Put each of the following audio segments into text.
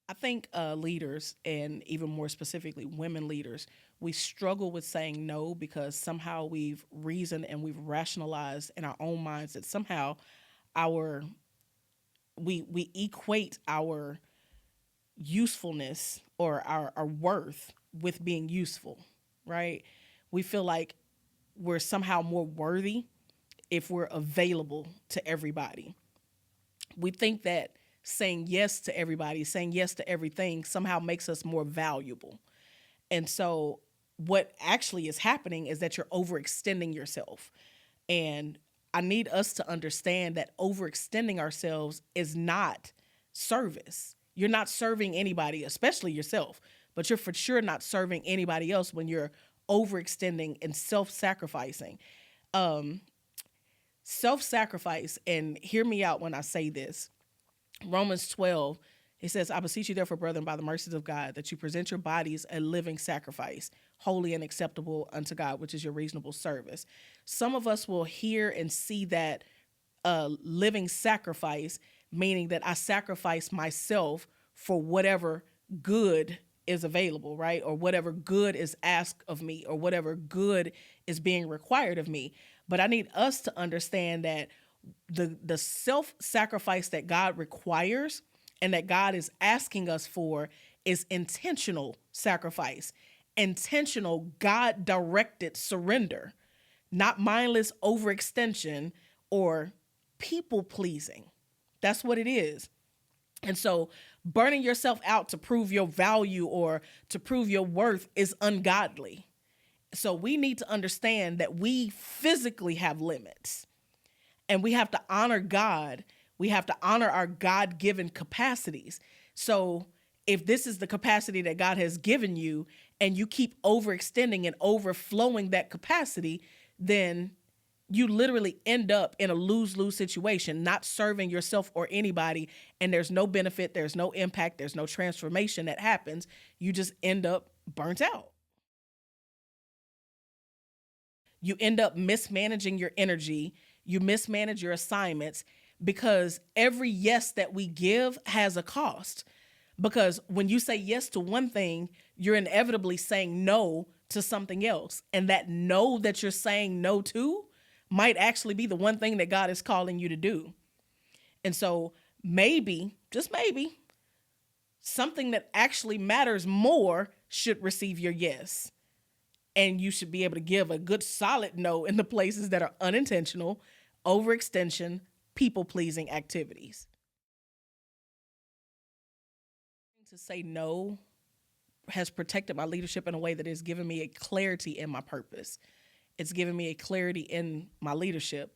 I think leaders, and even more specifically women leaders, we struggle with saying no because somehow we've reasoned and we've rationalized in our own minds that somehow our we equate our usefulness or our worth with being useful, right? We feel like we're somehow more worthy if we're available to everybody. We think that saying yes to everybody, saying yes to everything somehow makes us more valuable. And so what actually is happening is that you're overextending yourself. And I need us to understand that overextending ourselves is not service. You're not serving anybody, especially yourself, but you're for sure not serving anybody else when you're overextending and self sacrificing. Um, Self sacrifice, and hear me out when I say this. Romans 12, it says, I beseech you, therefore, brethren, by the mercies of God, that you present your bodies a living sacrifice, holy and acceptable unto God, which is your reasonable service. Some of us will hear and see that living sacrifice, meaning that I sacrifice myself for whatever good is available, right? Or whatever good is asked of me, or whatever good is being required of me. But I need us to understand that the self-sacrifice that God requires and that God is asking us for is intentional sacrifice, intentional God directed surrender, not mindless overextension or people pleasing. That's what it is. And so burning yourself out to prove your value or to prove your worth is ungodly. So we need to understand that we physically have limits and we have to honor God. We have to honor our God given capacities. So if this is the capacity that God has given you and you keep overextending and overflowing that capacity, then you literally end up in a lose-lose situation, not serving yourself or anybody, and there's no benefit, there's no impact, there's no transformation that happens. You just end up burnt out. You end up mismanaging your energy, you mismanage your assignments because every yes that we give has a cost. Because when you say yes to one thing, you're inevitably saying no to something else. And that no that you're saying no to might actually be the one thing that God is calling you to do. And so maybe, just maybe, something that actually matters more should receive your yes. And you should be able to give a good solid no in the places that are unintentional, overextension, people pleasing activities. To say no has protected my leadership in a way that has given me a clarity in my purpose. It's given me a clarity in my leadership.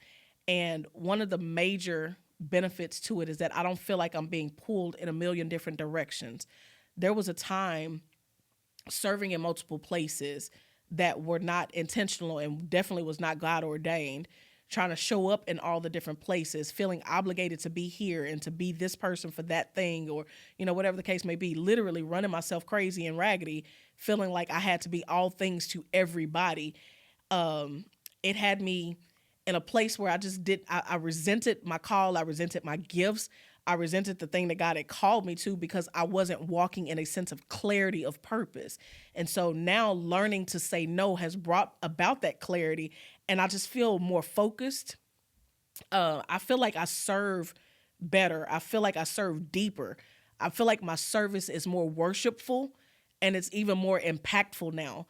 And one of the major benefits to it is that I don't feel like I'm being pulled in a million different directions. There was a time serving in multiple places that were not intentional and definitely was not God ordained, trying to show up in all the different places, feeling obligated to be here and to be this person for that thing, or, whatever the case may be, literally running myself crazy and raggedy, feeling like I had to be all things to everybody. It had me in a place where I just I resented my call. I resented my gifts. I resented the thing that God had called me to because I wasn't walking in a sense of clarity of purpose. And so now learning to say no has brought about that clarity. And I just feel more focused. I feel like I serve better. I feel like I serve deeper. I feel like my service is more worshipful and it's even more impactful now.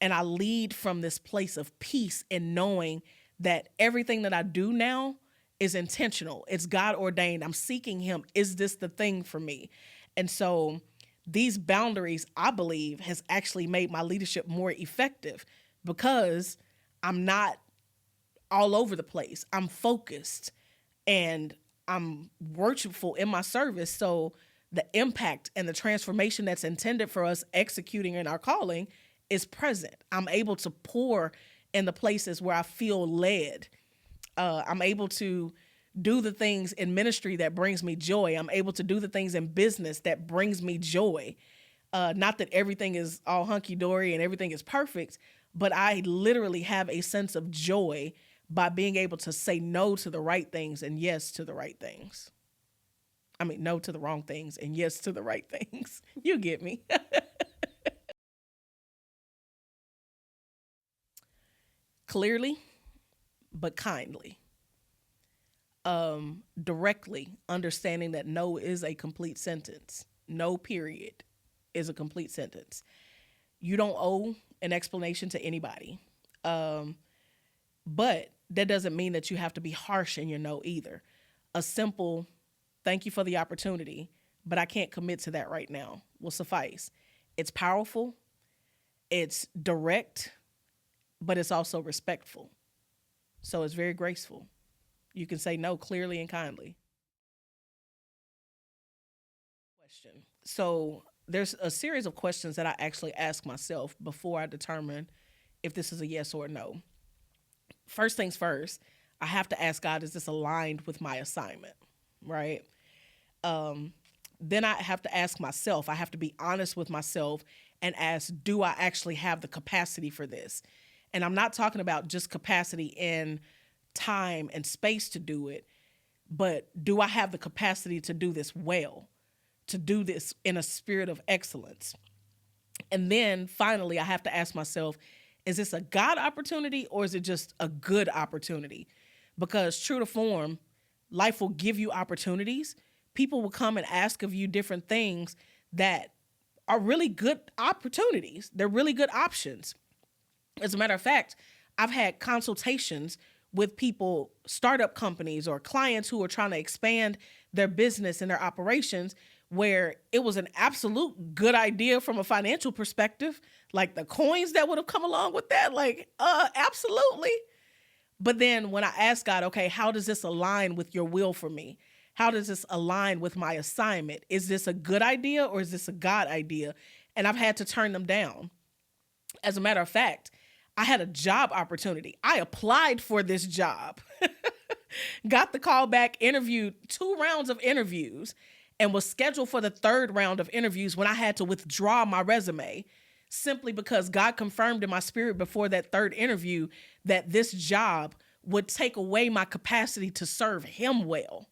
And I lead from this place of peace and knowing that everything that I do now is intentional. It's God ordained. I'm seeking Him. Is this the thing for me? And so these boundaries, I believe, has actually made my leadership more effective because I'm not all over the place. I'm focused and I'm worshipful in my service. So the impact and the transformation that's intended for us executing in our calling is present. I'm able to pour in the places where I feel led. I'm able to do the things in ministry that brings me joy. I'm able to do the things in business that brings me joy. Not that everything is all hunky dory and everything is perfect, but I literally have a sense of joy by being able to say no to the right things and yes to the right things. I mean, no to the wrong things and yes to the right things. You get me. Clearly, but kindly. Directly understanding that no is a complete sentence. No period is a complete sentence. You don't owe an explanation to anybody. Um, but that doesn't mean that you have to be harsh in your no either. A simple thank you for the opportunity, but I can't commit to that right now will suffice. It's powerful, it's direct, but it's also respectful. So it's very graceful. You can say no clearly and kindly. Question. So there's a series of questions that I actually ask myself before I determine if this is a yes or a no. First things first, I have to ask God, is this aligned with my assignment? Right? Um, then I have to ask myself, I have to be honest with myself and ask, do I actually have the capacity for this? And I'm not talking about just capacity in time and space to do it, but do I have the capacity to do this well, to do this in a spirit of excellence? And then finally, I have to ask myself, is this a God opportunity or is it just a good opportunity? Because true to form, life will give you opportunities. People will come and ask of you different things that are really good opportunities. They're really good options. As a matter of fact, I've had consultations with people, startup companies or clients who are trying to expand their business and their operations where it was an absolute good idea from a financial perspective, like the coins that would have come along with that, like, absolutely. But then when I asked God, okay, how does this align with your will for me? How does this align with my assignment? Is this a good idea or is this a God idea? And I've had to turn them down. As a matter of fact, I had a job opportunity. I applied for this job, got the call back, interviewed 2 rounds of interviews, and was scheduled for the third round of interviews when I had to withdraw my resume simply because God confirmed in my spirit before that third interview that this job would take away my capacity to serve Him well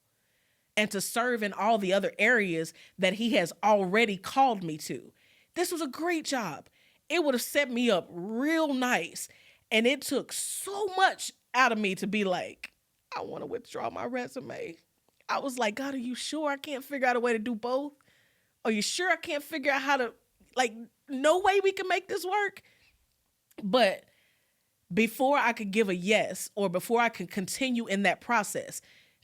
and to serve in all the other areas that He has already called me to. This was a great job. It would have set me up real nice. And it took so much out of me to be like, I want to withdraw my resume. I was like, God, are you sure I can't figure out a way to do both? Are you sure I can't figure out how to, like, no way we can make this work? But before I could give a yes, or before I could continue in that process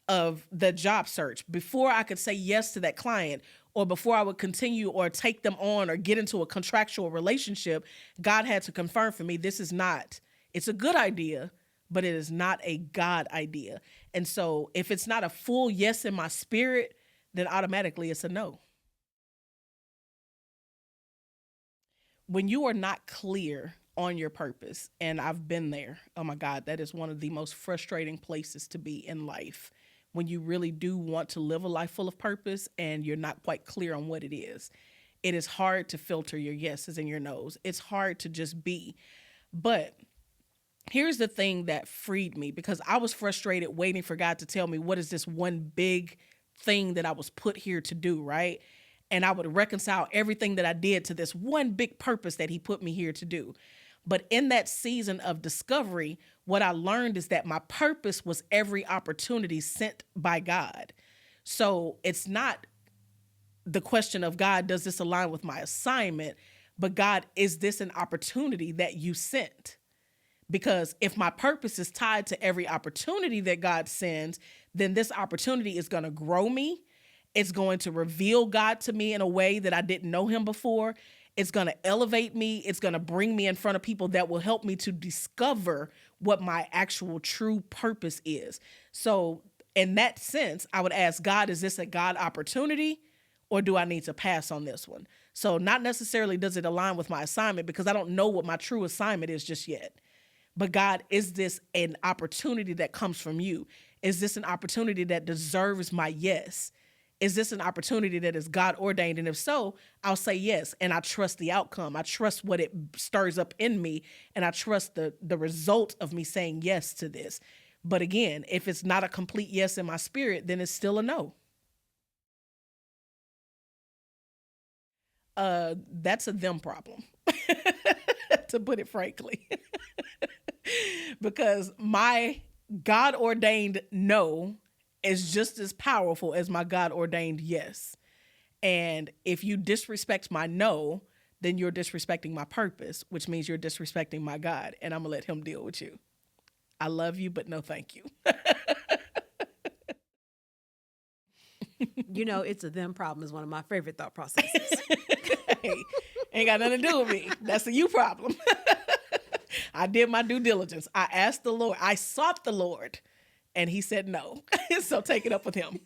of the job search, before I could say yes to that client, or before I would continue or take them on or get into a contractual relationship, God had to confirm for me, this is not, it's a good idea, but it is not a God idea. And so if it's not a full yes in my spirit, then automatically it's a no. When you are not clear on your purpose, and I've been there, oh my God, that is one of the most frustrating places to be in life. When you really do want to live a life full of purpose and you're not quite clear on what it is, it is hard to filter your yeses and your nos. It's hard to just be. But here's the thing that freed me, because I was frustrated waiting for God to tell me what is this one big thing that I was put here to do, right? And I would reconcile everything that I did to this one big purpose that He put me here to do. But in that season of discovery, what I learned is that my purpose was every opportunity sent by God. So it's not the question of God, does this align with my assignment? But God, is this an opportunity that you sent? Because if my purpose is tied to every opportunity that God sends, then this opportunity is going to grow me. It's going to reveal God to me in a way that I didn't know Him before. It's going to elevate me. It's going to bring me in front of people that will help me to discover what my actual true purpose is. So in that sense, I would ask God, is this a God opportunity or do I need to pass on this one? So not necessarily does it align with my assignment, because I don't know what my true assignment is just yet. But God, is this an opportunity that comes from you? Is this an opportunity that deserves my yes? Is this an opportunity that is God ordained? And if so, I'll say yes. And I trust the outcome. I trust what it stirs up in me. And I trust the result of me saying yes to this. But again, if it's not a complete yes in my spirit, then it's still a no. That's a them problem, to put it frankly. Because my God ordained no is just as powerful as my God ordained yes. And if you disrespect my no, then you're disrespecting my purpose, which means you're disrespecting my God. And I'm going to let him deal with you. I love you, but no thank you. It's a them problem is one of my favorite thought processes. Hey, ain't got nothing to do with me. That's a you problem. I did my due diligence. I asked the Lord. I sought the Lord, and he said no. So take it up with him.